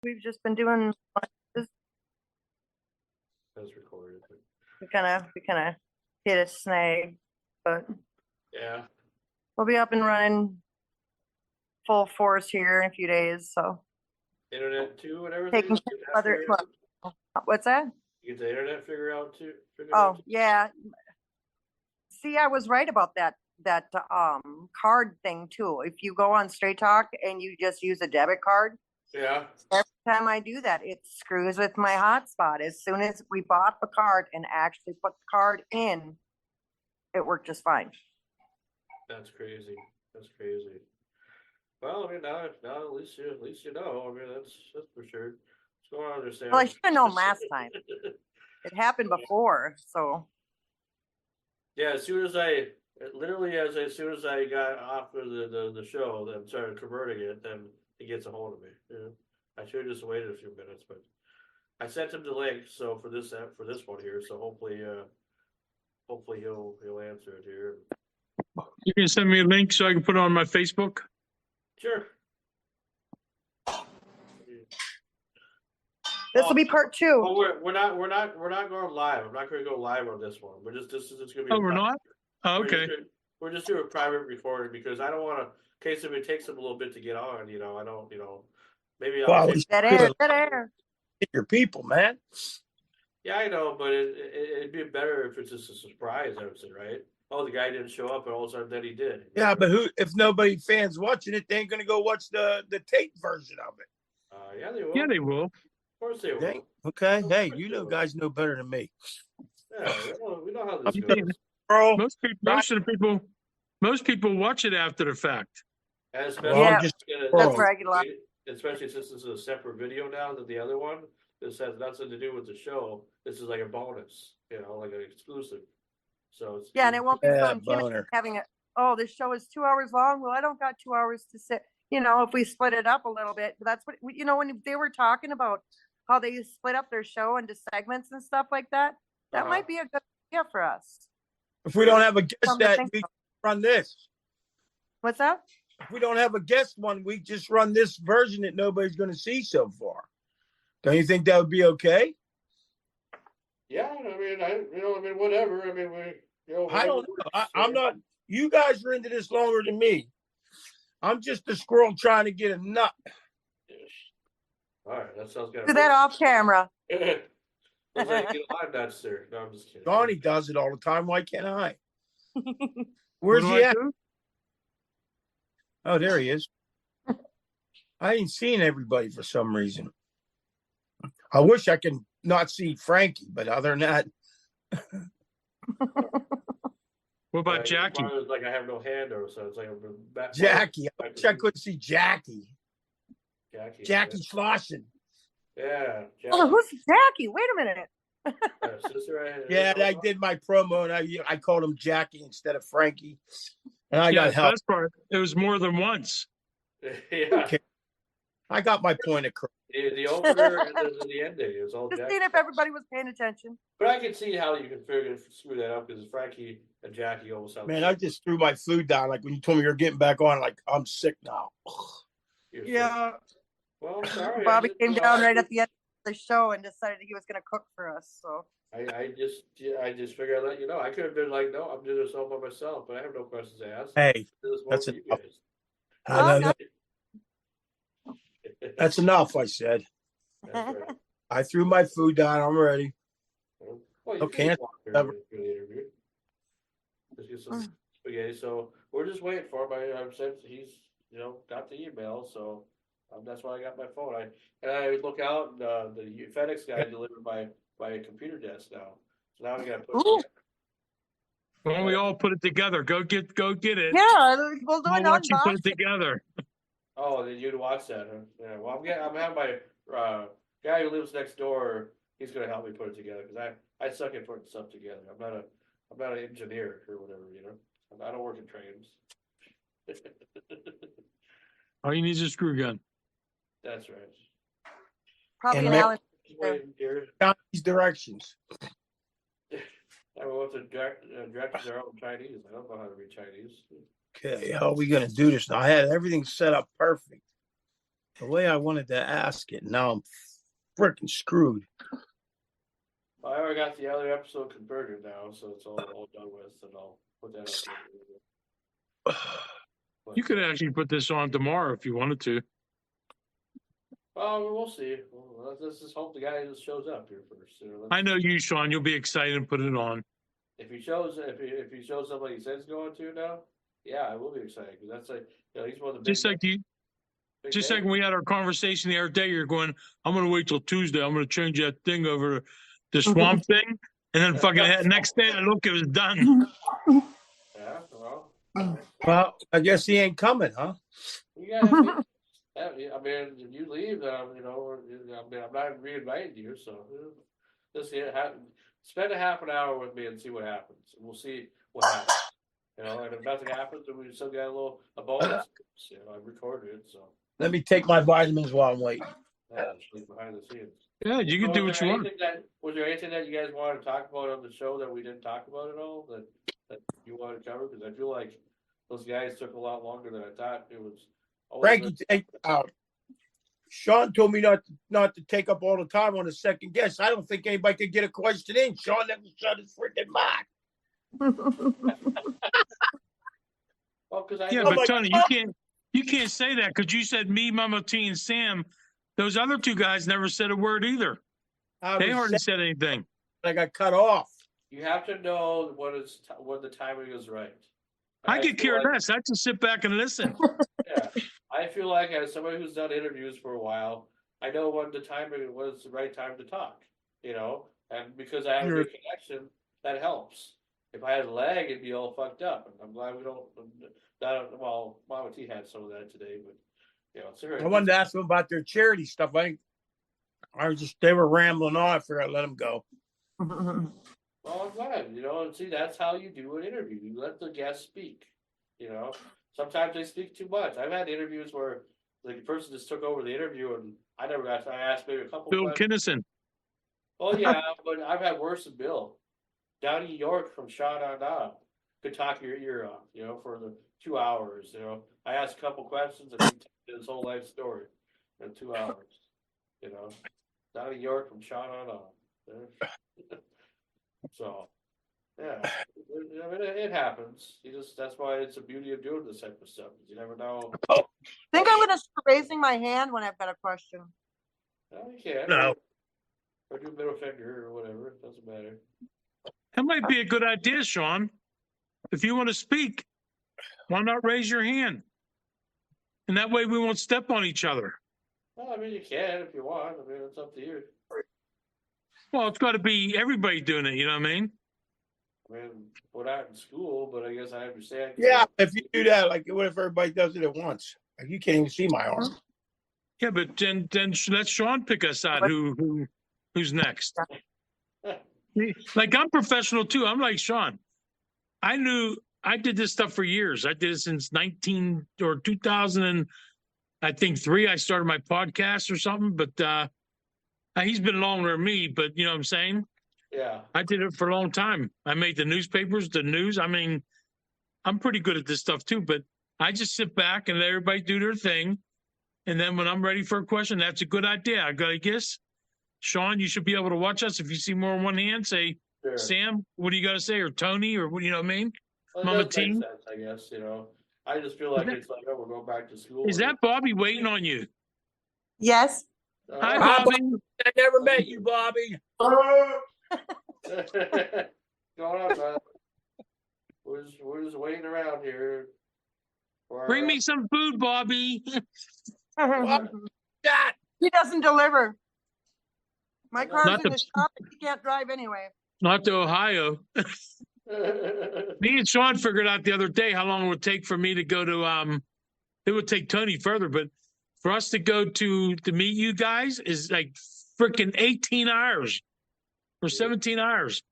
we've just been doing. That's recorded. We kind of hit a snag, but Yeah. we'll be up and running full force here in a few days. So Internet too and everything. taking other. What's that? You get the internet figured out too. Oh yeah. See, I was right about that card thing too. If you go on Straight Talk and you just use a debit card, Yeah. every time I do that, it screws with my hotspot. As soon as we bought the card and actually put the card in, it worked just fine. That's crazy. That's crazy. Well, I mean, now at least you know. I mean, that's for sure. So I understand. Well, I should have known last time. It happened before, so. Yeah, as soon as I got off of the show, then started converting it, then he gets a hold of me. Yeah. I should have just waited a few minutes, but I sent him the link. So for this one here, so hopefully he'll answer it here. You can send me a link so I can put it on my Facebook. Sure. This will be part 2. Well, we're not going live. I'm not going to go live on this one. This is going to be. Oh, we're not. Oh, okay. We're just doing a private recording because I don't want to. In case if it takes them a little bit to get on, I don't, maybe I'll. That air. Get your people, man. Yeah, I know, but it'd be better if it's just a surprise. I would say, right? Oh, the guy didn't show up, and all of a sudden then he did. Yeah, but if nobody fans watching it, they ain't gonna go watch the tape version of it. Yeah, they will. Yeah, they will. Of course they will. Okay. Hey, guys know better than me. Yeah, we know how this goes. Bro, most people watch it after the fact. And especially, that's where I get a lot. Especially since this is a separate video now than the other one. This has nothing to do with the show. This is like a bonus, like an exclusive. So it's and it won't be fun having this show is 2 hours long. Well, I don't got 2 hours to sit. If we split it up a little bit, that's what when they were talking about how they split up their show into segments and stuff like that. That might be a good idea for us. If we don't have a guest that week, run this. What's that? If we don't have a guest 1 week, just run this version that nobody's going to see so far. Don't you think that would be okay? Yeah, I mean, whatever. I mean, I don't know. I'm not. You guys are into this longer than me. I'm just a squirrel trying to get a nut. All right, that sounds good. Do that off camera. Looks like you get a lot of nuts there. No, I'm just kidding. Donnie does it all the time. Why can't I? Where's he at? Oh, there he is. I ain't seen everybody for some reason. I wish I could not see Frankie, but other than that. What about Jackie? Like I have no hand or so. It's like Jackie. I wish I couldn't see Jackie. Jackie Slauson. Yeah. Jackie. Oh, who's Jackie? Wait a minute. Yeah, I did my promo and I called him Jackie instead of Frankie. And I got help. Best part, it was more than once. Yeah. Okay. I got my point across. The opener and the ending is all just seeing if everybody was paying attention. But I can see how you can screw that up because Frankie and Jackie almost sound. Man, I just threw my food down. Like when you told me you're getting back on, like I'm sick now. Yeah. Well, I'm sorry. Bobby came down right at the end of the show and decided he was going to cook for us. So I just figured I'd let you know. I could have been like, no, I'm doing this all by myself, but I have no questions to ask. Hey, that's enough. That's enough, I said. Right. I threw my food down. I'm ready. Well, okay. Just get some spaghetti. So we're just waiting for him. I've said he's got the email, so that's why I got my phone. I look out and the FedEx guy delivered by a computer desk now. So now we got to put it together. Why don't we all put it together? Go get it. Yeah, we'll do it. Watch you put it together. Oh, then you'd watch that. Huh? Yeah. Well, I'm having my guy who lives next door. He's going to help me put it together because I suck at putting stuff together. I'm not an engineer or whatever. I don't work in trains. All you need is a screw gun. That's right. Probably now. These directions. I will have to direct their own Chinese. I don't know how to read Chinese. Okay, how are we going to do this now? I had everything set up perfect. the way I wanted to ask it. Now I'm freaking screwed. I already got the other episode converted now, so it's all done with, and I'll put that up. You could actually put this on tomorrow if you wanted to. Oh, we'll see. Well, let's just hope the guy just shows up here first. You know, I know you, Sean. You'll be excited and put it on. if he shows up like he says he's going to now, yeah, I will be excited because that's like, you know, he's one of the big. Just like you, big just like names. when we had our conversation the other day. You're going, I'm going to wait till Tuesday. I'm going to change that thing over to the swamp thing, and then fucking next day I look, it was done. Yeah, well, Well, I guess he ain't coming, huh? you gotta. I mean, if you leave, you know, I mean, I'm not reinviting you, so just spend a half an hour with me and see what happens. And we'll see what happens. You know, and if nothing happens, then we still got a bonus. You know, I recorded it, so Let me take my vitamins while I'm waiting. yeah, it's behind the scenes. Yeah, you can So do was what there you want. anything was there anything that you guys wanted to talk about on the show that we didn't talk about at all that you wanted to cover? Because I feel like those guys took a lot longer than I thought. It was. Frankie, Sean told me not to take up all the time on the second guest. I don't think anybody could get a question in. Sean never shut his freaking mouth. Well, because I Yeah, know but like, Tony, you can't say that because you said me, Mama T, and Sam. Those other two guys never said a word either. They hardly said anything. I got cut off. you have to know when the timing is right. I feel could care like- less. I just sit back and listen. Yeah, I feel like as somebody who's done interviews for a while, I know when the the right time to talk. You know, and because I have a good connection, that helps. If I had a lag, it'd be all fucked up. And I'm glad we don't. Well, Mama T had some of that today, but you know, seriously. I wanted to ask them about their charity stuff. They were rambling on. I figured I'd let them go. Well, I'm glad, you know, and see, that's how you do an interview. You let the guest speak, you know. Sometimes they speak too much. I've had interviews where the person just took over the interview and I asked maybe a couple Bill questions. Kinnison. Oh, yeah, but I've had worse than Bill. Downey York from Sean on Down could talk your ear off, you know, for the 2 hours, you know. I asked a couple questions and he told his whole life story in 2 hours, you know. Downey York from Sean on Down. So, yeah, I mean, it happens. That's why it's the beauty of doing this type of stuff. You never know. I think I'm gonna start raising my hand when I've got a question. No, you can't. No. Or do middle finger or whatever. It doesn't matter. That might be a good idea, Sean. If you want to speak, why not raise your hand? And that way we won't step on each other. Well, I mean, you can if you want. I mean, it's up to you. Well, it's got to be everybody doing it. You know what I mean? I mean, we're not in school, but I guess I understand. Yeah, if you do that, like, what if everybody does it at once? Like, you can't even see my arm. Yeah, but then let Sean pick us out. Who's next? Like, I'm professional too. I'm like Sean. I did this stuff for years. I did it since 2000 and I think 3. I started my podcast or something. But he's been longer than me. But you know what I'm saying? Yeah. I did it for a long time. I made the newspapers, the news. I mean, I'm pretty good at this stuff too. But I just sit back and let everybody do their thing. And then when I'm ready for a question, that's a good idea. I got to guess. Sean, you should be able to watch us. If you see more than one hand, say, Sure. Sam, what do you got to say? Or Tony, or what, you know what I mean? Well, it Mama does make T? sense, I guess, you know. I just feel like it's like, oh, we're going back to school. Is that Bobby waiting on you? Yes. Hi, Uh, Bobby. I never met you, Bobby. Going on, man. We're just waiting around here. for our- Bring me some food, Bobby. That. He doesn't deliver. My car's Not in the- the shop, and he can't drive anyway. Not to Ohio. Me and Sean figured out the other day how long it would take for me to go to it would take Tony further, but for us to go to meet you guys is like freaking 18 hours or 17 hours.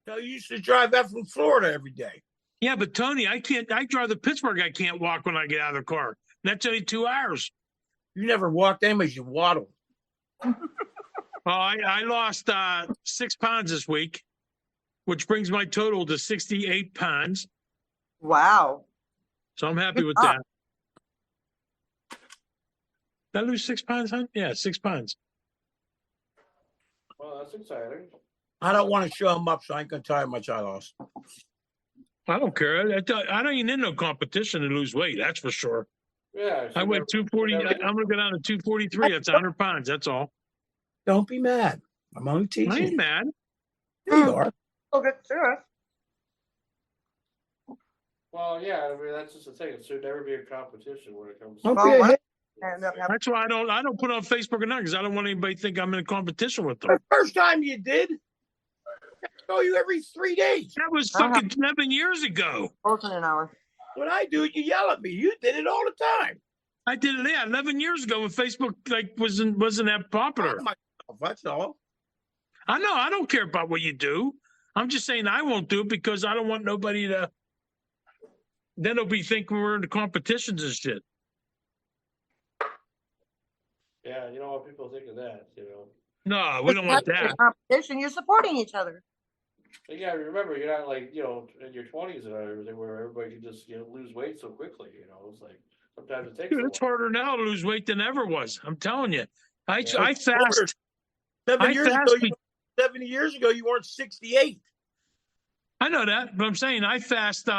No, you used to drive that from Florida every day. Yeah, but Tony, I drive to Pittsburgh. I can't walk when I get out of the car. That's only 2 hours. You never walked anyways, you waddled. Well, I lost 6 pounds this week, which brings my total to 68 pounds. Wow. So I'm happy with Good that. job. Did I lose 6 pounds, huh? Yeah, 6 pounds. Well, that's exciting. I don't want to show him up, so I ain't gonna tell you how much I lost. I don't care. I don't even in no competition to lose weight. That's for sure. Yeah. I went 240. I'm gonna go down to 243. That's 100 pounds. That's all. Don't be mad. I'm only I teasing ain't you. mad. There you are. Oh, good, sure. Well, yeah, I mean, that's just the thing. It should never be a competition when it comes to. Don't Well, be a what- hit. End up having- That's why I don't put on Facebook or not because I don't want anybody to think I'm in a competition with them. The first time you did, I show you every 3 days. That was fucking 11 years ago. Close in an hour. When I do it, you yell at me. You did it all the time. I did it 11 years ago when Facebook wasn't that popular. Not myself, that's all. I know. I don't care about what you do. I'm just saying I won't do it because I don't want nobody to. Then they'll be thinking we're in the competitions and shit. Yeah, you know what people think of that, you know. No, we don't want that. Competition, you're supporting each other. But yeah, remember, you're not like, you know, in your 20s and everything where everybody can just, you know, lose weight so quickly, you know. It's like sometimes it takes Dude, a it's while. harder now to lose weight than ever was. I'm telling you. I Yeah. fast. 7 I years fast ago, be- 70 years ago, you weren't 68. I know that, but I'm saying I fast.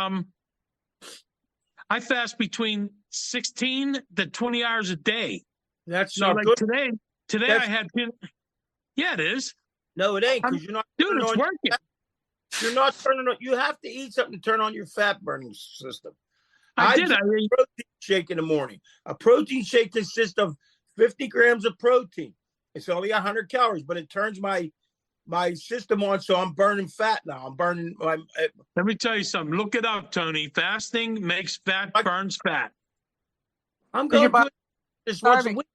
I fast between 16 to 20 hours a day. That's So not like good. today That's- I had. Yeah, it is, No, it ain't, because you're not. dude. turning It's on- working. You're not turning on. You have to eat something to turn on your fat burning system. I did. drink I ate. a protein shake in the morning. A protein shake consists of 50 grams of protein. It's only 100 calories, but it turns my system on, so I'm burning fat now. I'm burning. Let me tell you something. Look it up, Tony. Fasting makes fat, burns fat. I'm Did you going buy- to this once a starving? week.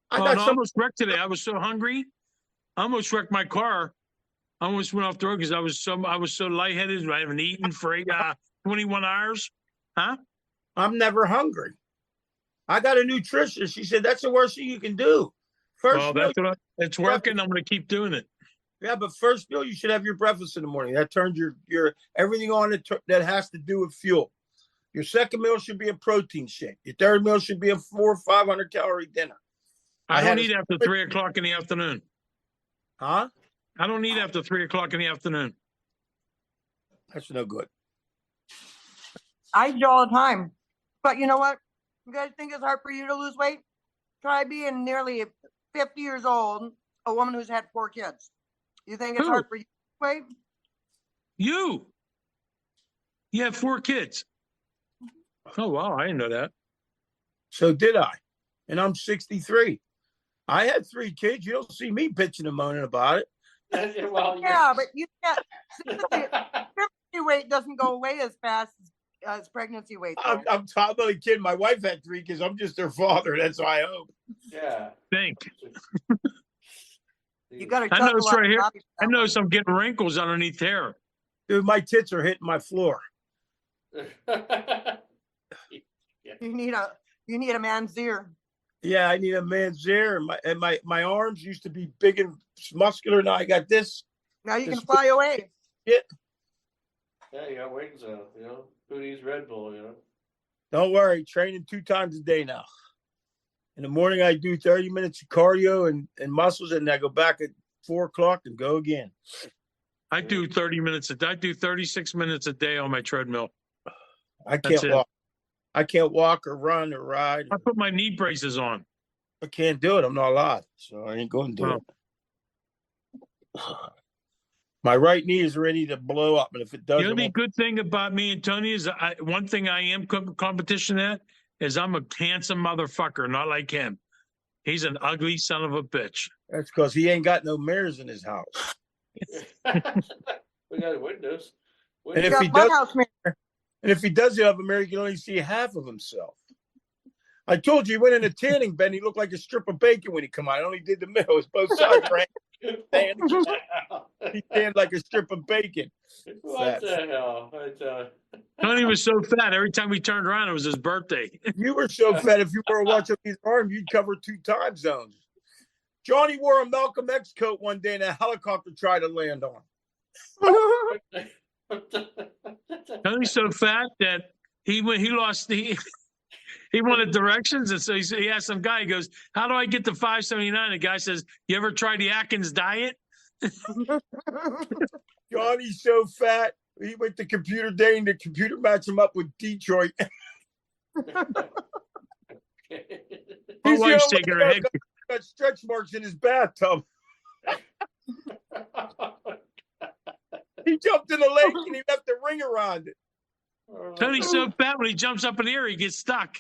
I Oh, got no, I some. almost wrecked today. I was so hungry. I almost wrecked my car. I almost went off the road because I was so lightheaded. I haven't eaten for 21 hours. Huh? I'm never hungry. I got a nutritionist. She said that's the worst thing you can do. First Well, meal, it's working. I'm going to keep doing it. yeah, but first meal you should have your breakfast in the morning. That turns your everything on that has to do with fuel. Your second meal should be a protein shake. Your third meal should be a 400 or 500 calorie dinner. I I don't had a- eat after 3:00 in the afternoon. Huh? I don't eat after 3:00 in the afternoon. That's no good. I eat all the time. But you know what? You guys think it's hard for you to lose weight? Try being nearly 50 years old, a woman who's had 4 kids. You think it's Who? hard for you to lose weight? You have 4 kids. Oh wow, I didn't know that. So did I. And I'm 63. I had 3 kids. You don't see me bitching and moaning about it. Well, Yeah, but you can't. Pregnancy weight doesn't go away as fast as pregnancy weight. though. I'm only kidding. My wife had 3 kids. I'm just their father. That's why I hope. yeah. Think. You got to. I notice right here. I notice I'm getting wrinkles underneath there. Dude, my tits are hitting my floor. You need a man's ear. Yeah, I need a man's ear. And my arms used to be big and muscular. Now I got this. Now you can This- fly away. Yeah, you got wings out, you know. Who needs Red Bull, you know? Don't worry, training 2 times a day now. In the morning, I do 30 minutes of cardio and muscles, and I go back at 4:00 and go again. I do 30 minutes. I do 36 minutes a day on my treadmill. I That's can't it. walk. I can't walk or run or ride. I put my knee braces on. I can't do it. I'm not allowed, so I ain't going to do Oh. it. My right knee is ready to blow up, and if it The doesn't, only good thing about me and Tony is one thing I am competition at is I'm a handsome motherfucker, not like him. He's an ugly son of a bitch. that's because he ain't got no mirrors in his house. We got windows. And if You he got my does, house mirror. and if he does have a mirror, he can only see half of himself. I told you, he went in a tanning bed. He looked like a strip of bacon when he come out. I only did the middle. It's both sides, right? He tanned like a strip of bacon. What the hell? Tony was so fat. Every time we turned around, it was his birthday. You were so fat. If you were watching his arm, you'd cover 2 time zones. Johnny wore a Malcolm X coat one day, and a helicopter tried to land on him. Tony's so fat that he lost he wanted directions, and so he asked some guy. He goes, "How do I get to 579?" The guy says, "You ever tried the Atkins diet?" Johnny's so fat. He went to computer day and the computer matched him up with Detroit. My He's the wife's only shaking her guy head. got stretch marks in his bathtub. He jumped in the lake and he left a ring around it. Tony's so fat when he jumps up in the air, he gets stuck.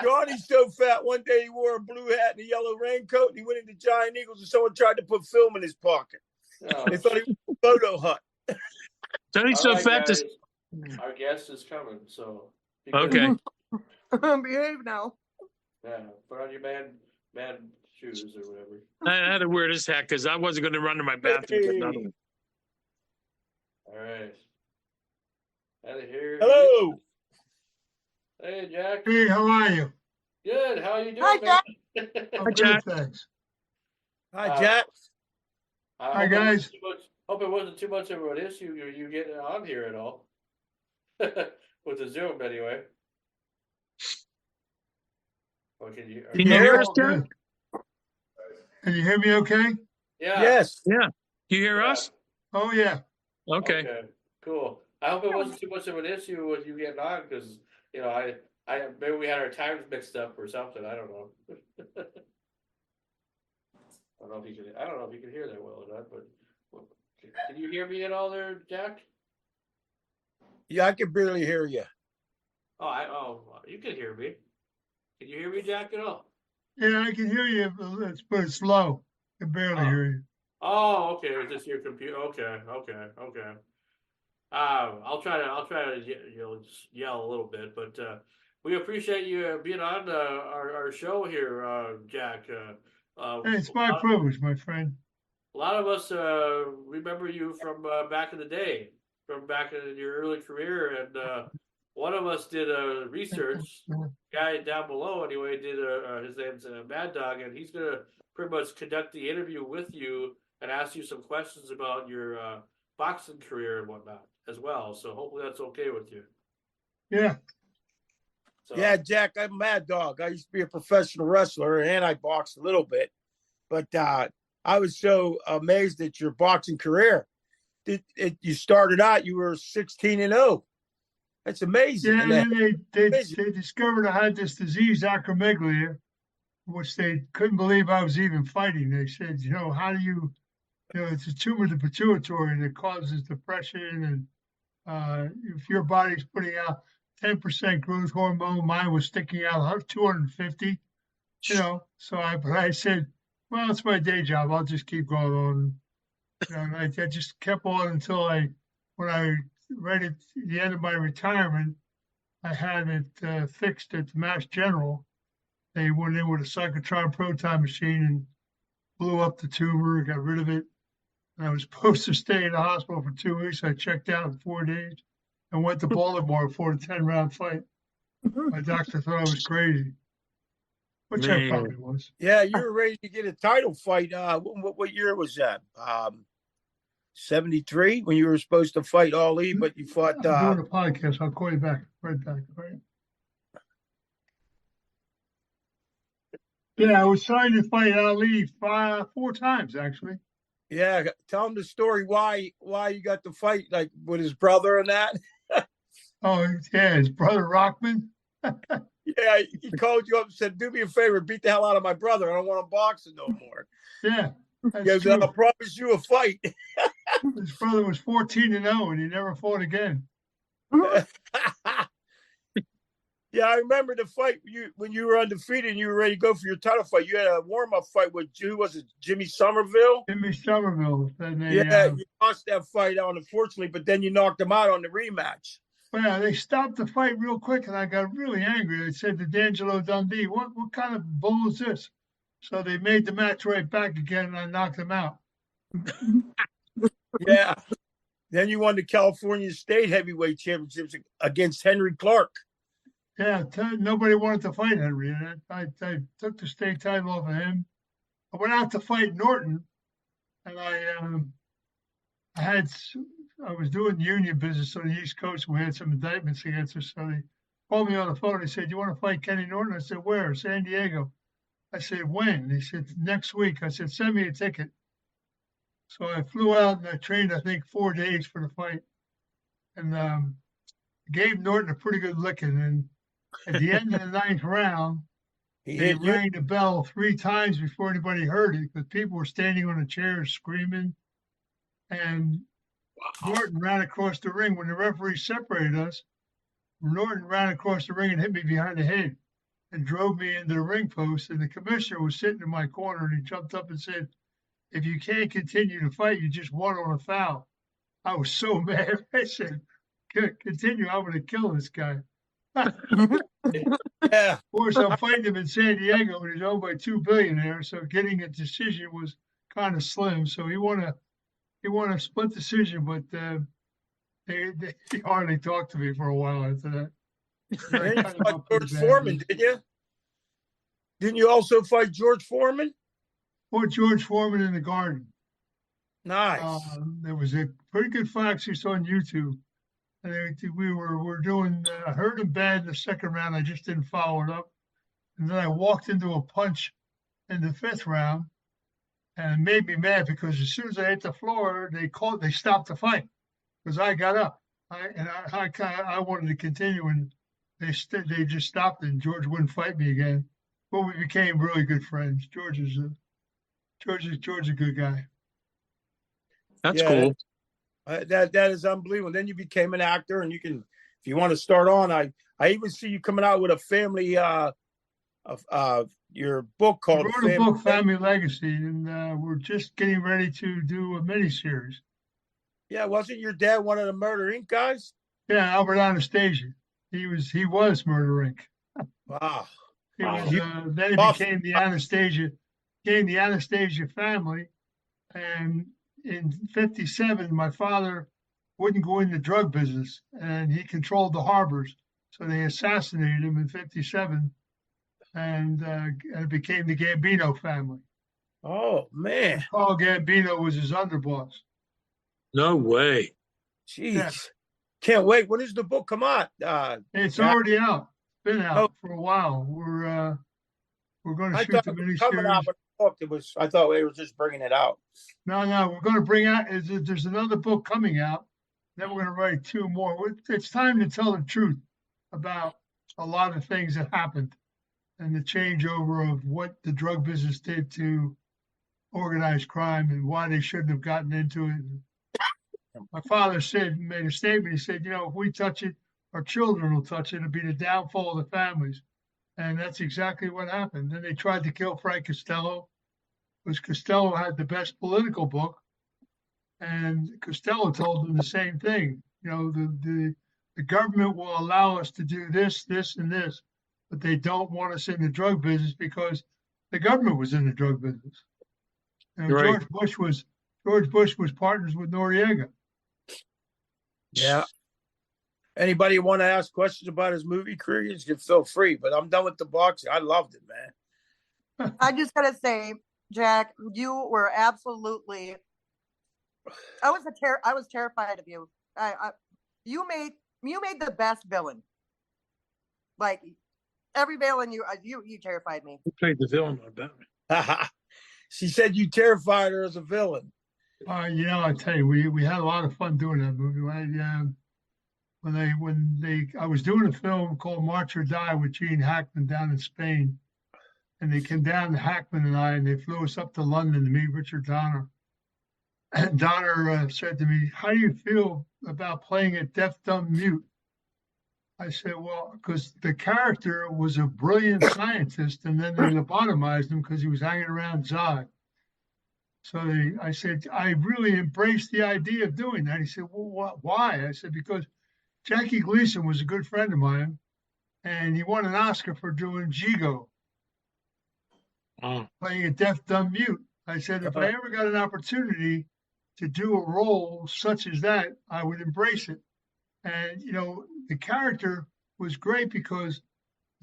Johnny's so fat. One day he wore a blue hat and a yellow raincoat and he went into Giant Eagles and someone tried to put film in his pocket. Oh, They thought he was a photo hut. Tony's all so right, fat. guys, our guest is coming, so be good. Okay. Behave now. Yeah, put on your man shoes or whatever. I had to wear this hat because I wasn't going to run to my bathroom. Hey. Get another one. All right. Out of here. Hello. Hey, Jack. Hey, how are you? Good. How you doing, Hi, man? I'm Jack. good, thanks. Hi, Jack. I Hi, hope guys. Hope it wasn't too much of an issue you getting on here at all. With the Zoom, anyway. Or can you? Can you hear us, All Jack? good. Can you hear me okay? Yeah. Yes. Yeah. You hear Yeah. us? Oh, yeah. Okay. Cool. I hope it wasn't too much of an issue with you getting on because I maybe we had our times mixed up or something. I don't know. I don't know if you can hear that well or not, but can you hear me at all there, Jack? Yeah, I can barely hear you. Oh, you can hear me. Can you hear me, Jack, at all? Yeah, I can hear you, but it's low. I can barely Oh. hear you. Oh, okay. It's just your computer. Okay. I'll try to just yell a little bit, but we appreciate you being on our show here, Jack. Hey, it's my privilege, my friend. A lot of us remember you from back in the day, from back in your early career, and one of us did research. Guy down below, anyway, did his name's Mad Dog, and he's gonna pretty much conduct the interview with you and ask you some questions about your boxing career and whatnot as well. So hopefully that's okay with you. Yeah. So, Yeah, Jack, I'm Mad Dog. I used to be a professional wrestler and I boxed a little bit, but I was so amazed at your boxing career. You started out, you were 16-0. That's amazing. Yeah, And and then they amazing. discovered I had this disease, acromegaly, which they couldn't believe I was even fighting. They said, how do it's a tumor of the pituitary and it causes depression. And if your body's putting out 10% growth hormone, mine was sticking out 250, So I said, well, it's my day job. I'll just keep going on. And I just kept on until when I right at the end of my retirement, I had it fixed at Mass General. They went in with a cyclotron proton machine and blew up the tumor, got rid of it. And I was supposed to stay in the hospital for 2 weeks. I checked out in 4 days and went to Baltimore for a 10-round fight. My doctor thought I was crazy, which I Man. probably was. yeah, you were ready to get a title fight. What year was that? 73 when you were supposed to fight Ali, but you fought. I'm doing a podcast. I'll call you back. Right back. Right. Yeah, I was trying to fight Ali 4 times actually. Yeah, tell him the story why you got the fight, like with his brother and that. Oh yeah, his brother Rockman. Yeah, he called you up and said, "Do me a favor, beat the hell out of my brother. I don't want him boxing no more." Yeah, that's Yeah, true. I'll promise you a fight. His brother was 14-0 and he never fought again. Yeah, I remember the fight when you were undefeated and you were ready to go for your title fight. You had a warm-up fight with Jimmy Somerville? Jimmy Somerville. And they, Yeah, you lost that fight out, unfortunately, but then you knocked him out on the rematch. well, they stopped the fight real quick, and I got really angry. They said to D'Angelo Dundee, "What kind of bull is this?" So they made the match right back again, and I knocked him out. Yeah. Then you won the California State Heavyweight Championships against Henry Clark. Yeah, nobody wanted to fight Henry, and I took the state title off of him. I went out to fight Norton, and I was doing union business on the East Coast. We had some indictments against us, so called me on the phone. He said, "You want to fight Kenny Norton?" I said, "Where?" "San Diego." I said, "When?" He said, "Next week." I said, "Send me a ticket." So I flew out and I trained, I think, 4 days for the fight, and gave Norton a pretty good licking. And at the end of the ninth round, He they hit you. rang the bell 3 times before anybody heard it because people were standing on the chairs screaming. And Norton ran across the ring. When the referee separated us, Norton ran across the ring and hit me behind the head and drove me into the ring post. And the commissioner was sitting in my corner and he jumped up and said, "If you can't continue to fight, you just won on a foul." I was so mad. I said, "Continue. I'm going to kill this guy." Yeah. Of course, I'm fighting him in San Diego, and he's owned by 2 billionaires, so getting a decision was kind of slim. So he won a split decision, but he hardly talked to me for a while after that. I And you cut him fought up pretty George bad. Foreman, didn't you? Didn't you also fight George Foreman? Fought George Foreman in the Garden. Nice. There was a pretty good fight just on YouTube. And we were doing. I hurt him bad in the second round. I just didn't follow it up, and then I walked into a punch in the fifth round, and it made me mad because as soon as I hit the floor, they stopped the fight because I got up. I wanted to continue, and they just stopped, and George wouldn't fight me again. But we became really good friends. George is a good guy. That's Yeah, cool. that is unbelievable. Then you became an actor, and you can, if you want to start on, I even see you coming out with a family of your book I called wrote a book, Family Legacy, and we're just getting ready to do a miniseries. Yeah, wasn't your dad one of the Murder Inc. guys? Yeah, Albert Anastasia. He was Murder Inc. Wow. He was You then he off- became the Anastasia family. And in '57, my father wouldn't go in the drug business, and he controlled the harbors. So they assassinated him in '57, and it became the Gambino family. Oh man, Carl Gambino was his underboss. No way. jeez, Yeah. can't wait. When does the book come out? It's Jack? already out. Been out Oh. for a while. We're going to I shoot thought the it was coming out miniseries. with the book. I thought they were just bringing it out. No, we're going to bring out. There's another book coming out. Then we're going to write 2 more. It's time to tell the truth about a lot of things that happened and the changeover of what the drug business did to organized crime and why they shouldn't have gotten into it. My father made a statement. He said, "If we touch it, our children will touch it. It'll be the downfall of the families." And that's exactly what happened. Then they tried to kill Frank Costello because Costello had the best political book. And Costello told them the same thing. The government will allow us to do this, this, and this, but they don't want us in the drug business because the government was in the drug business. Right. George Bush was partners with Noriega. Yeah. Anybody want to ask questions about his movie career? You can feel free. But I'm done with the boxing. I loved it, man. I just gotta say, Jack, you were absolutely. I was terrified of you. You made the best villain. Like every villain you terrified me. Who played the villain on Batman? She said you terrified her as a villain. I tell you, we had a lot of fun doing that movie. I was doing a film called March or Die with Gene Hackman down in Spain, and they came down to Hackman and I, and they flew us up to London to meet Richard Donner. And Donner said to me, "How do you feel about playing a deaf, dumb mute?" I said, "Well, because the character was a brilliant scientist, and then they lobotomized him because he was hanging around Zod." So I said, "I really embraced the idea of doing that." He said, "Well, why?" I said, "Because Jackie Gleason was a good friend of mine, and he won an Oscar for doing Jigo, playing a deaf, dumb mute." I said, "If I ever got an opportunity to do a role such as that, I would embrace it." And the character was great because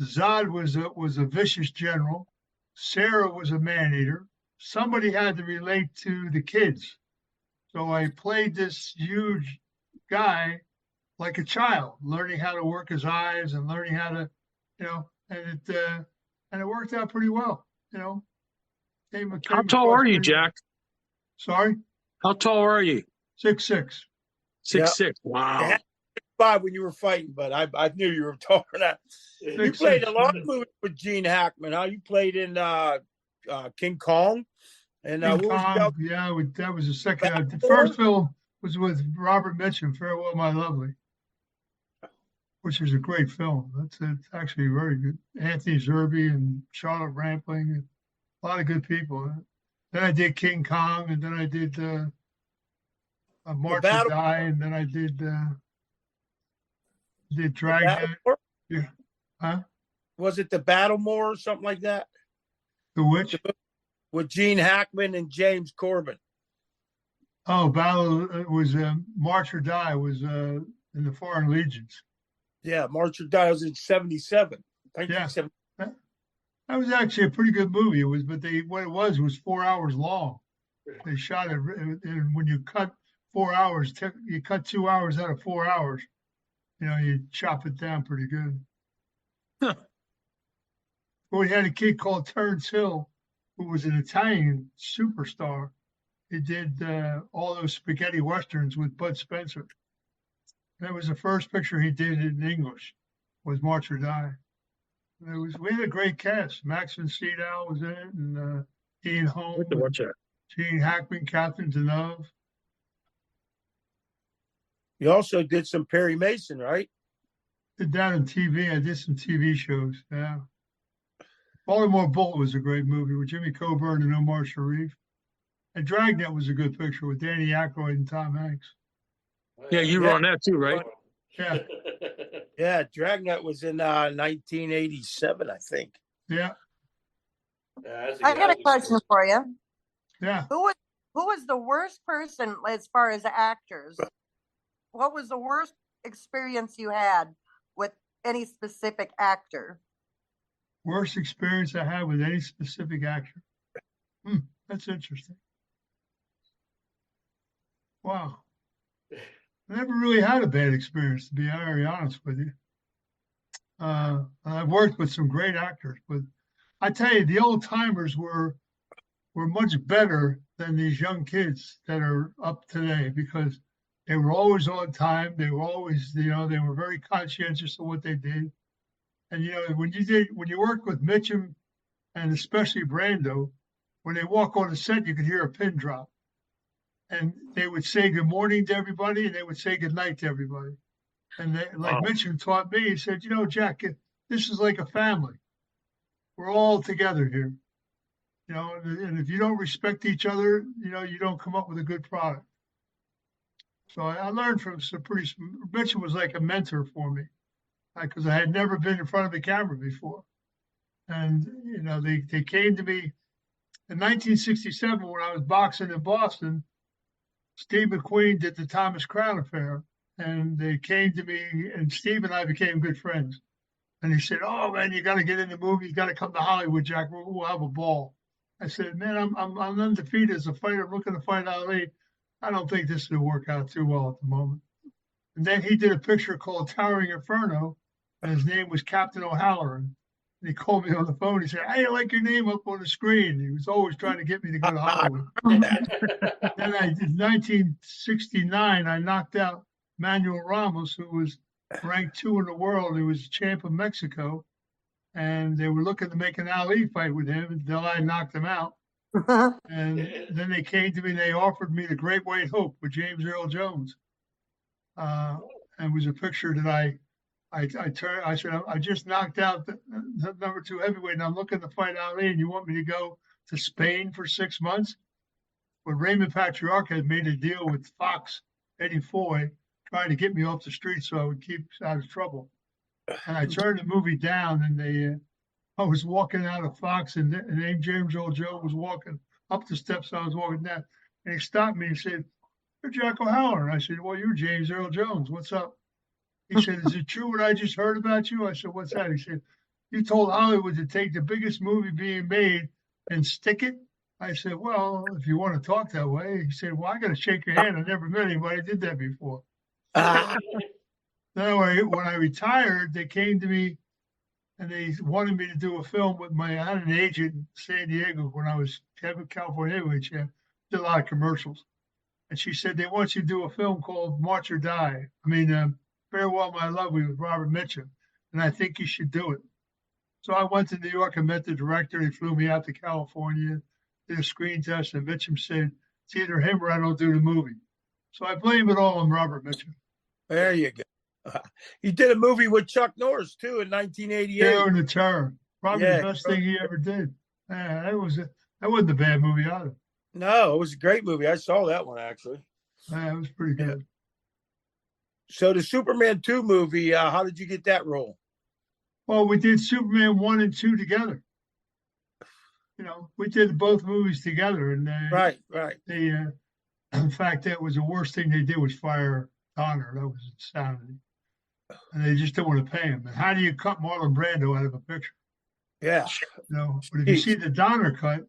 Zod was a vicious general. Sarah was a man-eater. Somebody had to relate to the kids. So I played this huge guy like a child, learning how to work his eyes and learning how to, and it worked out pretty well. How tall are you, Jack? Sorry, How tall are you? 6'6". 6'6". It Wow. had 5 when you were fighting, but I knew you were taller than that. You 6'6", played a lot yeah. of movies with Gene Hackman. Huh? You played in King Kong, and King what was the Kong, other? yeah, that was the second. The Battlefield? first film was with Robert Mitchum, Farewell, My Lovely, which is a great film. It's actually very good. Anthony Zerbe and Charlotte Rampling, and a lot of good people. Then I did King Kong, and then I did March or Battle- Die, and then I did The Dragnet. Battlemore? Yeah. Huh? Was it the Battlemore or something like that The Witch? with Gene Hackman and James Corbin? Oh, Battle was March or Die was in the Foreign Legions. Yeah, March or Die was in 77. Yeah. 1970. That was actually a pretty good movie. It was, but what it was 4 hours long. They shot it, and when you cut 4 hours, you cut 2 hours out of 4 hours. You chop it down pretty good. Huh. Well, we had a kid called Terrence Hill, who was an Italian superstar. He did all those spaghetti westerns with Bud Spencer. That was the first picture he did in English, was March or Die. We had a great cast. Max von Sydow was in it, and Ian I Holm, have to watch that. Gene Hackman, Catherine Deneuve. You also did some Perry Mason, right? Did that on TV. I did some TV shows. Yeah. Baltimore Bullet was a great movie with Jimmy Coburn and Omar Sharif. And Dragnet was a good picture with Danny Aykroyd and Tom Hanks. Yeah, you were on that too, right? Yeah, Yeah, Dragnet was in 1987, I think. yeah, I got a question for you. yeah. Who was the worst person as far as actors? What was the worst experience you had with any specific actor? Worst experience I had with any specific actor. That's interesting. Wow. I never really had a bad experience, to be very honest with you. I've worked with some great actors, but I tell you, the old timers were much better than these young kids that are up today because they were always on time. They were always, they were very conscientious of what they did. And when you worked with Mitchum and especially Brando, when they walk on the set, you could hear a pin drop. And they would say good morning to everybody, and they would say good night to everybody. And like Mitchum taught me, he said, Jack, this is like a family. We're all together here. And if you don't respect each other, you don't come up with a good product. So I learned from Mitchum was like a mentor for me because I had never been in front of a camera before. And, they came to me in 1967 when I was boxing in Boston. Steve McQueen did the Thomas Crown Affair, and they came to me, and Steve and I became good friends. And he said, "Oh man, you got to get in the movie. You got to come to Hollywood, Jack. We'll have a ball." I said, "Man, I'm undefeated as a fighter. I'm looking to fight Ali. I don't think this will work out too well at the moment." And then he did a picture called Towering Inferno, and his name was Captain O'Halloran. And he called me on the phone. He said, "Hey, I like your name up on the screen." He was always trying to get me to go to Hollywood. Then in 1969, I knocked out Manuel Ramos, who was ranked 2 in the world. He was champ of Mexico. And they were looking to make an Ali fight with him until I knocked him out. And then they came to me and they offered me the Great White Hope with James Earl Jones. And it was a picture that I turned. I said, I just knocked out the number 2 heavyweight, and I'm looking to fight Ali. And you want me to go to Spain for 6 months? But Raymond Patriarch had made a deal with Fox, Eddie Foy, trying to get me off the street so I would keep out of trouble. And I turned the movie down, and I was walking out of Fox, and the name James Earl Jones was walking up the steps. I was walking down, and he stopped me and said, "You're Jack O'Halloran." I said, "Well, you're James Earl Jones. What's up?" He said, "Is it true what I just heard about you?" I said, "What's that?" He said, "You told Hollywood to take the biggest movie being made and stick it." I said, "Well, if you want to talk that way." He said, "Well, I got to shake your hand. I never met anybody who did that before." Then when I retired, they came to me and they wanted me to do a film with I had an agent in San Diego when I was California heavyweight champ, did a lot of commercials. And she said, they want you to do a film called March or Die. Farewell, My Lovely with Robert Mitchum. And I think you should do it. So I went to New York and met the director. He flew me out to California, did a screen test, and Mitchum said, it's either him or I don't do the movie. So I blame it all on Robert Mitchum. There you go. He did a movie with Chuck Norris too in 1988. Terror and the Terror. Probably Yeah. the best thing he ever did. That wasn't a bad movie either. No, it was a great movie. I saw that one actually. It was pretty Yeah. good. So the Superman 2 movie, how did you get that role? Well, we did Superman 1 and 2 together. We did both movies together, and Right. in fact, that was the worst thing they did was fire Donner. That was insanity. And they just didn't want to pay him. And how do you cut Marlon Brando out of a picture? Yeah. But if you see the Donner cut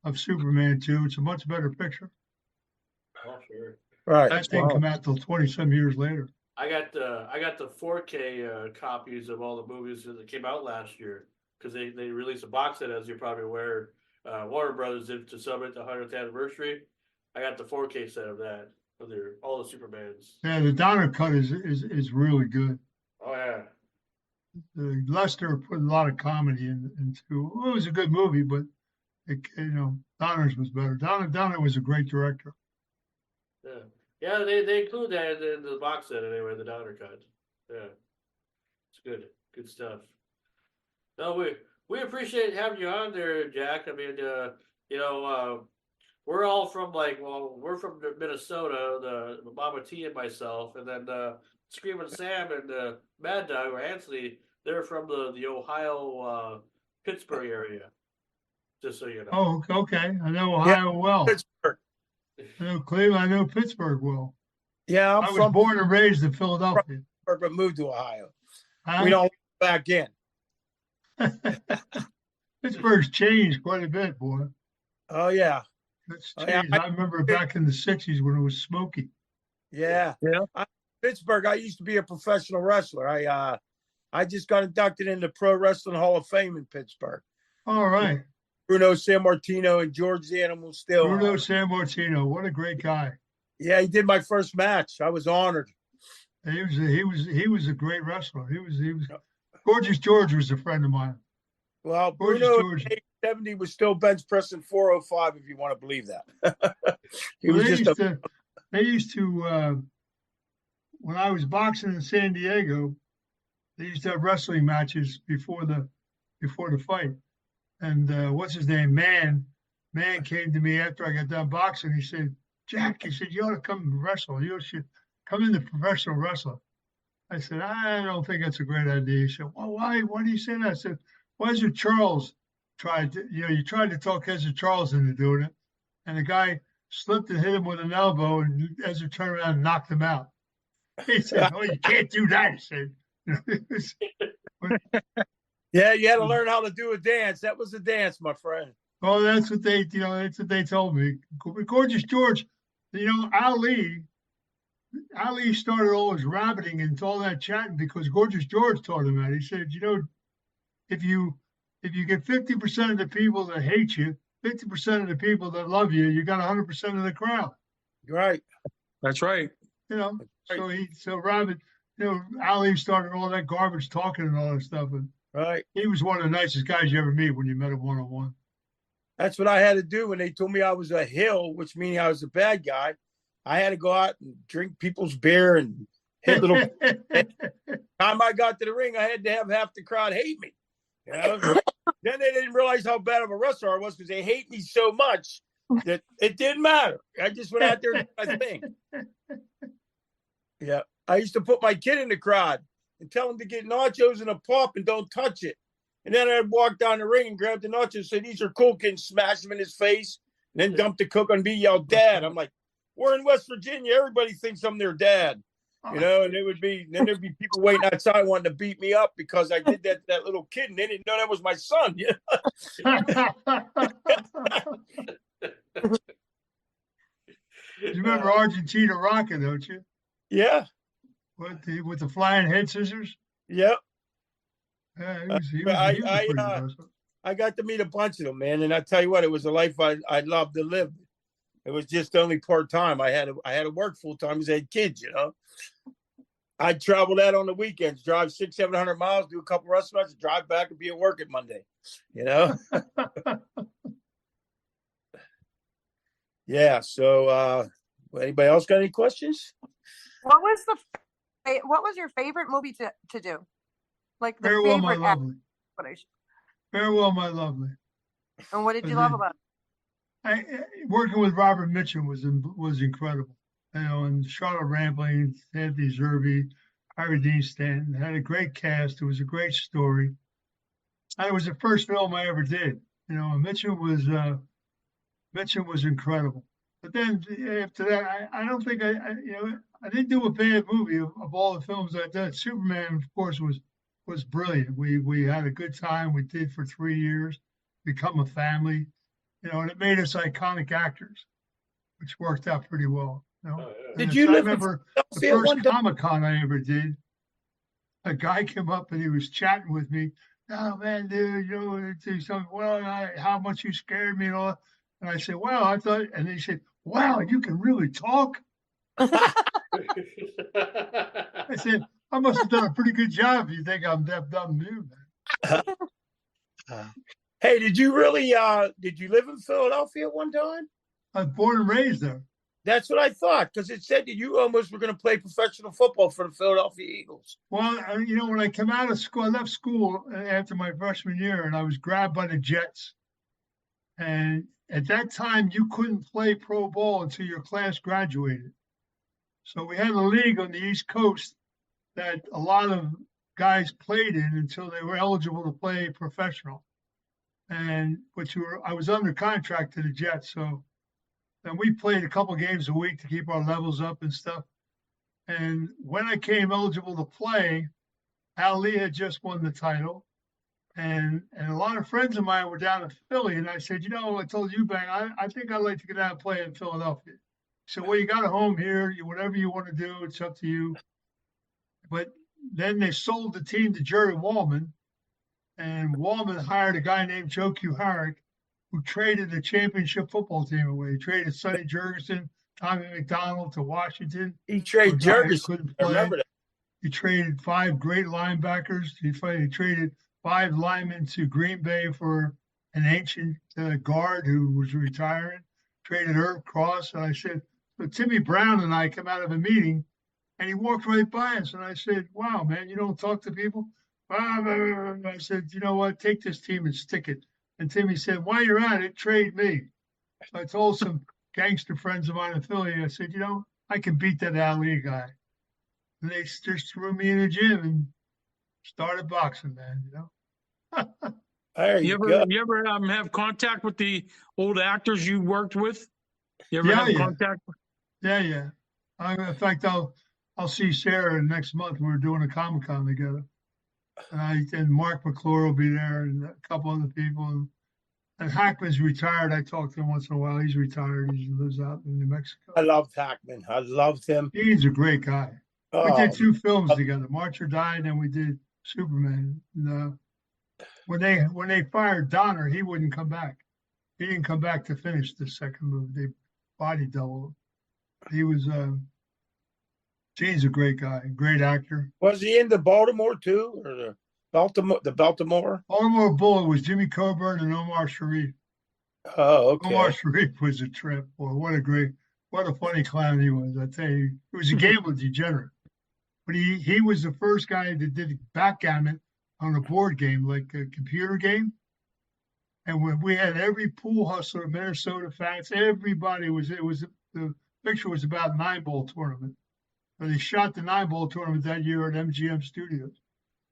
of Superman 2, it's a much better picture. Oh, sure. Right. That didn't come out till 20-some years later. I got the 4K copies of all the movies that came out last year because they released a box set, as you're probably aware. Warner Brothers did to celebrate the 100th anniversary. I got the 4K set of that of all the Supermans. Yeah, the Donner cut is really good. Oh yeah. Lester put a lot of comedy into. It was a good movie, but Donner's was better. Donner was a great director. Yeah. Yeah, they include that in the box set anyway, the Donner cut. Yeah. It's good. Good stuff. No, we appreciate having you on there, Jack. I mean, we're all from we're from Minnesota, the Mama T and myself, and then Screaming Sam and Mad Dog or Anthony, they're from the Ohio Pittsburgh area. Just so you know. Oh, okay. I know Ohio well. Pittsburgh. I know Cleveland. I know Pittsburgh well. Yeah, I was born and raised in Philadelphia. Pittsburgh, but moved to Ohio. Huh? We don't go back in. Pittsburgh's changed quite a bit, boy. Oh yeah. It's Oh, changed. yeah. I remember back in the 60s when it was smoky. Yeah. Pittsburgh, I used to be a professional wrestler. I just got inducted into Pro Wrestling Hall of Fame in Pittsburgh. All right. Bruno Sammartino and George the Animal Steel. Bruno Sammartino, what a great guy. Yeah, he did my first match. I was honored. He was a great wrestler. He was Gorgeous George was a friend of mine. Well, Gorgeous Bruno George. in 70 was still bench pressing 405, if you want to believe that. He Well, was just they used to when I was boxing in San Diego, they used to have wrestling matches before the fight. And what's his name? Man came to me after I got done boxing. He said, Jack, he said, you ought to come wrestle. You should come into professional wrestling. I said, I don't think that's a great idea. He said, well, why do you say that? I said, well, Ezra Charles you tried to talk Ezra Charles into doing it. And the guy slipped and hit him with an elbow, and Ezra turned around and knocked him out. He said, oh, you can't do that. He said, yeah, you had to learn how to do a dance. That was a dance, my friend. oh, that's what they told me. Gorgeous George, Ali started all his rabbiting and all that chatting because Gorgeous George taught him that. He said, if you get 50% of the people that hate you, 50% of the people that love you, you got 100% of the crowd. Right. That's right. So Rabbit, Ali started all that garbage talking and all that stuff. And Right. he was one of the nicest guys you ever meet when you met him one-on-one. That's what I had to do when they told me I was a heel, which means I was a bad guy. I had to go out and drink people's beer and hit little. Time I got to the ring, I had to have half the crowd hate me. Then they didn't realize how bad of a wrestler I was because they hate me so much that it didn't matter. I just went out there and did my thing. Yeah. I used to put my kid in the crowd and tell him to get nachos and a pop and don't touch it. And then I'd walk down the ring and grab the nachos and say, these are cool kids, smash them in his face, and then dump the cook on me, yell, Dad. I'm like, we're in West Virginia. Everybody thinks I'm their dad. And there'd be people waiting outside wanting to beat me up because I did that to that little kid and they didn't know that was my son. You remember Argentina Rockin', don't you? Yeah. Well, with the flying head scissors. Yep. Yeah, he was a I pretty good wrestler. I got to meet a bunch of them, man, and I tell you what, it was a life I loved to live. It was just only part time. I had to work full time because I had kids, you know. I'd travel out on the weekends, drive 600-700 miles, do a couple restaurants, drive back and be at work at Monday. You know. Yeah. So, anybody else got any questions? What was your favorite movie to do? Like the Farewell, my favorite act- lovely. what I should- Farewell, my lovely. And what did you And love then- about Working with Robert Mitchum was incredible. You know, and Charlotte Rampling, Anthony Zerbe, Harry Dean Stanton had a great cast. It was a great story. And it was the first film I ever did. You know, and Mitchum was incredible. But then after that, I don't think I didn't do a bad movie of all the films I did. Superman, of course, was brilliant. We had a good time. We did for 3 years, become a family, you know, and it made us iconic actors, which worked out pretty well. You know? Oh, yeah. Did And you I live in remember the Philadelphia first one time? Comic-Con I ever did. A guy came up and he was chatting with me. Oh man, dude, you know, do something. Well, how much you scared me and all. And I said, well, I thought, and he said, wow, you can really talk. I said, I must have done a pretty good job if you think I'm deaf, dumb, mute, man. Hey, did you live in Philadelphia at one time? I was born and raised there. That's what I thought, because it said that you almost were going to play professional football for the Philadelphia Eagles. Well, you know, when I came out of school, I left school after my freshman year, and I was grabbed by the Jets. And at that time, you couldn't play pro ball until your class graduated. So we had a league on the East Coast that a lot of guys played in until they were eligible to play professional. And I was under contract to the Jets, so and we played a couple games a week to keep our levels up and stuff. And when I came eligible to play, Al Lee had just won the title. And a lot of friends of mine were down in Philly. And I said, you know, I told you, Bang, I think I'd like to get out and play in Philadelphia. So, well, you got a home here. Whatever you want to do, it's up to you. But then they sold the team to Jerry Wallman. And Wallman hired a guy named Joe Kuharich, who traded the championship football team away. He traded Sonny Jurgensen, Tommy McDonald to Washington. He traded Jurgensen. Couldn't I play. remember that. He traded 5 great linebackers. He traded 5 linemen to Green Bay for an ancient guard who was retiring. Traded Herb Cross. And I said, so Timmy Brown and I come out of a meeting, and he walked right by us. And I said, wow, man, you don't talk to people? I said, you know what? Take this team and stick it. And Timmy said, while you're at it, trade me. So I told some gangster friends of mine in Philly, I said, you know, I can beat that Ali guy. And they just threw me in the gym and started boxing, man, you know. There You you ever go. you ever have contact with the old actors you worked with? You ever Yeah, have yeah. contact? Yeah. In fact, I'll see Sarah next month. We're doing a Comic-Con together. And Mark McClure will be there and a couple other people. And Hackman's retired. I talk to him once in a while. He's retired. He lives out in New Mexico. I loved Hackman. I loved him. He's a great guy. We Oh, did 2 films together, March or Die, and then we did Superman. And, when they fired Donner, he wouldn't come back. He didn't come back to finish the second movie. They body doubled him. He was Gene's a great guy, great actor. was he in the Baltimore too, or the Baltimore? Baltimore Bullet was Jimmy Coburn and Omar Sharif. Oh, okay. Omar Sharif was a trip. Boy, what a funny clown he was. I tell you, he was a gambling degenerate. But he was the first guy that did backgammon on a board game, like a computer game. And when we had every pool hustler, Minnesota fans, everybody the picture was about 9-ball tournament. And they shot the 9-ball tournament that year at MGM Studios.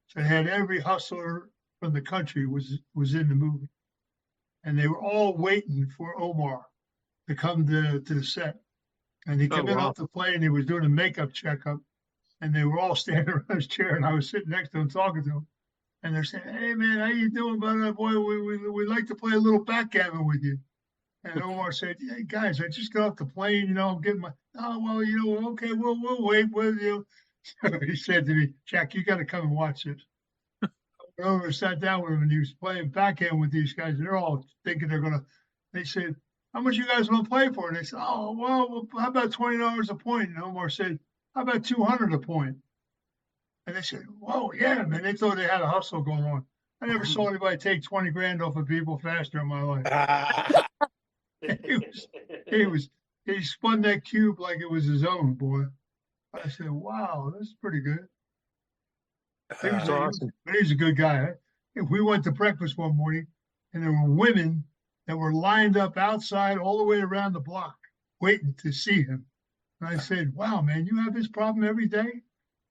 So they had every hustler from the country was in the movie. And they were all waiting for Omar to come to the set. And he came in off the plane, he was doing a makeup checkup, and they were all standing around his chair, and I was sitting next to him talking to him. And they're saying, hey man, how you doing, brother? Boy, we'd like to play a little backgammon with you. And Omar said, hey guys, I just got off the plane, you know, I'm getting my, oh well, you know, okay, we'll wait with you. He said to me, Jack, you got to come and watch this. I went over and sat down with him, and he was playing backhand with these guys. They're all thinking they're going to, they said, how much you guys want to play for? And they said, oh, well, how about $20 a point? And Omar said, how about 200 a point? And they said, whoa, yeah, man. They thought they had a hustle going on. I never saw anybody take 20 grand off of people faster in my life. He spun that cube like it was his own, boy. I said, wow, that's pretty good. He was, awesome. but he's a good guy. We went to breakfast one morning, and there were women that were lined up outside all the way around the block waiting to see him. And I said, wow, man, you have this problem every day?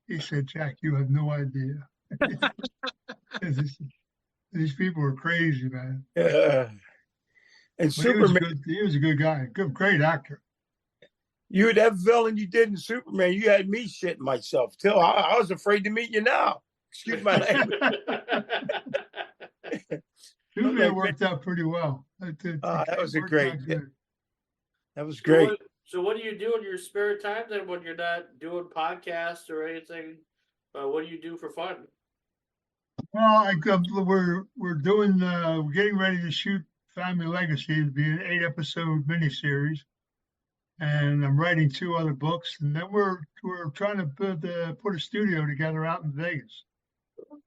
He said, Jack, you have no idea. These people are crazy, man. And But Superman, he was a good guy, great actor. you that villain you did in Superman, you had me shitting myself too. I was afraid to meet you now. Excuse my language. Superman worked out pretty well. That was a worked great. out good. That was great. So what do you do in your spare time then when you're not doing podcasts or anything? What do you do for fun? Well, we're doing we're getting ready to shoot Family Legacy. It'd be an 8-episode miniseries, and I'm writing 2 other books. And then we're trying to put a studio together out in Vegas.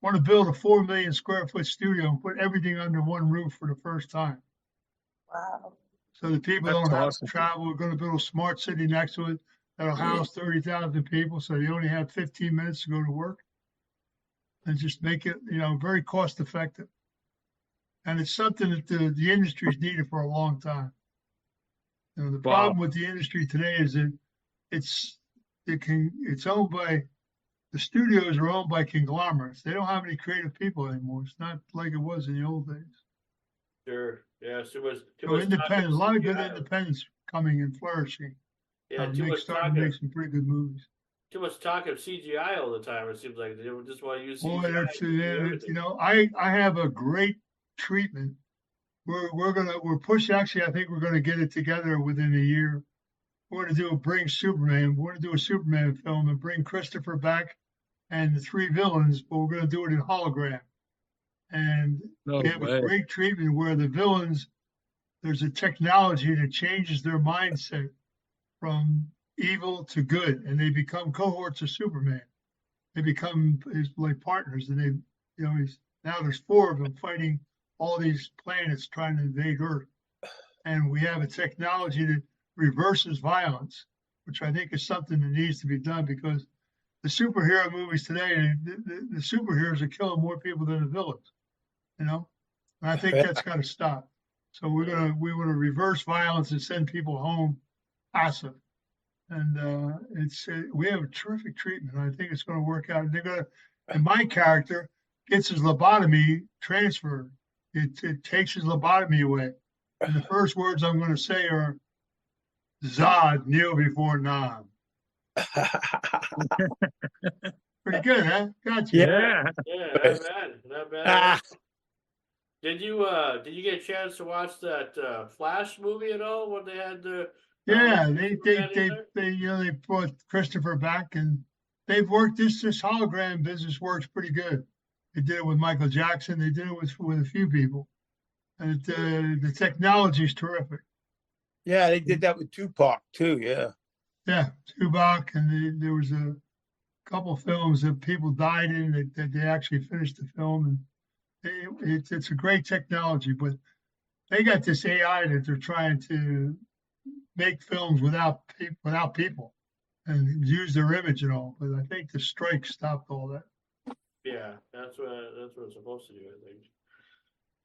Want to build a 4 million square foot studio and put everything under one roof for the first time. Wow. So the people That's don't have awesome. to travel. We're going to build a smart city next to it that'll house 30,000 people. So they only have 15 minutes to go to work, and just make it, very cost effective. And it's something that the industry's needed for a long time. The problem with the industry today is that it's owned by, the studios are owned by conglomerates. They don't have any creative people anymore. It's not like it was in the old days. Sure. Yeah. Too much Independent, a lot of good CGI. independents coming and flourishing. Yeah. Starting to make some pretty good movies. Too much talk of CGI all the time. It seems like they just want to use Boy, CGI. to do everything. I have a great treatment. We're pushing. Actually, I think we're gonna get it together within a year. We're gonna bring Superman. We're gonna do a Superman film and bring Christopher back and the 3 villains, but we're gonna do it in hologram. And No we have way. a great treatment where the villains, there's a technology that changes their mindset from evil to good, and they become cohorts of Superman. They become like partners, and now there's 4 of them fighting all these planets trying to invade Earth. And we have a technology that reverses violence, which I think is something that needs to be done, because the superhero movies today, the superheroes are killing more people than the villains, And I think that's got to stop. So we want to reverse violence and send people home passive. And we have a terrific treatment. I think it's going to work out. And my character gets his lobotomy transferred. It takes his lobotomy away. And the first words I'm going to say are, Zod, kneel before Nam. Pretty good, huh? Gotcha. Yeah. Yeah, not bad. Not bad. Did you get a chance to watch that Flash movie at all when they had the? Yeah, they brought Christopher back, and they've worked this hologram business works pretty good. They did it with Michael Jackson. They did it with a few people, and the technology is terrific. Yeah, they did that with Tupac too. Yeah. Yeah, Tupac, and there was a couple films that people died in that they actually finished the film, and it's a great technology. But they got this AI that they're trying to make films without people and use their image and all. But I think the strike stopped all that. Yeah, that's what it's supposed to do, I think.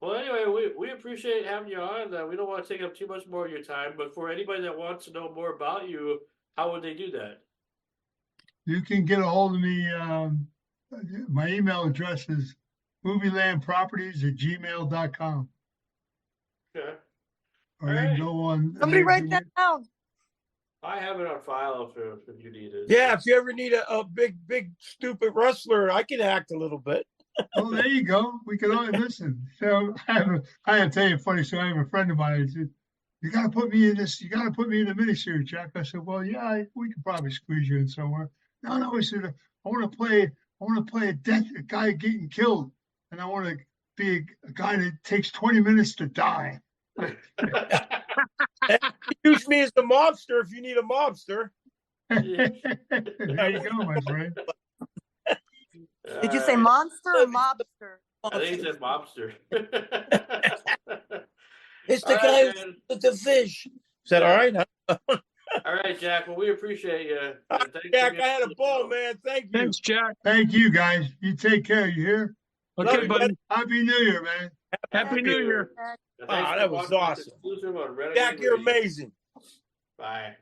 Well, anyway, we appreciate having you on. We don't want to take up too much more of your time, but for anybody that wants to know more about you, how would they do that? You can get a hold of me. My email address is movielandproperties@gmail.com. Okay. Or you can go on. Somebody write that down. I have it on file if you need it. Yeah, if you ever need a big stupid wrestler, I can act a little bit. Oh, there you go. We can only listen. So I have to tell you a funny story. I have a friend of mine who said, you got to put me in this. You got to put me in the miniseries, Jack. I said, well, yeah, we could probably squeeze you in somewhere. No, he said, I want to play a guy getting killed, and I want to be a guy that takes 20 minutes to die. Use me as the mobster if you need a mobster. There you go, my friend. Did you say Alright. monster or mobster? I think he said mobster. It's the All guy right, man. with the fish. Is that all right? Huh? All right, Jack. Well, we appreciate you. And thanks for Jack, being I had on a the ball, show. man. Thank you. Thanks, Jack. Thank you, guys. You take care. You hear? Love Okay, you, buddy. Happy New Year, man. Happy New Year. And thanks Ah, for that was watching this awesome. exclusive on Renegade Jack, you're Radio. amazing. Bye.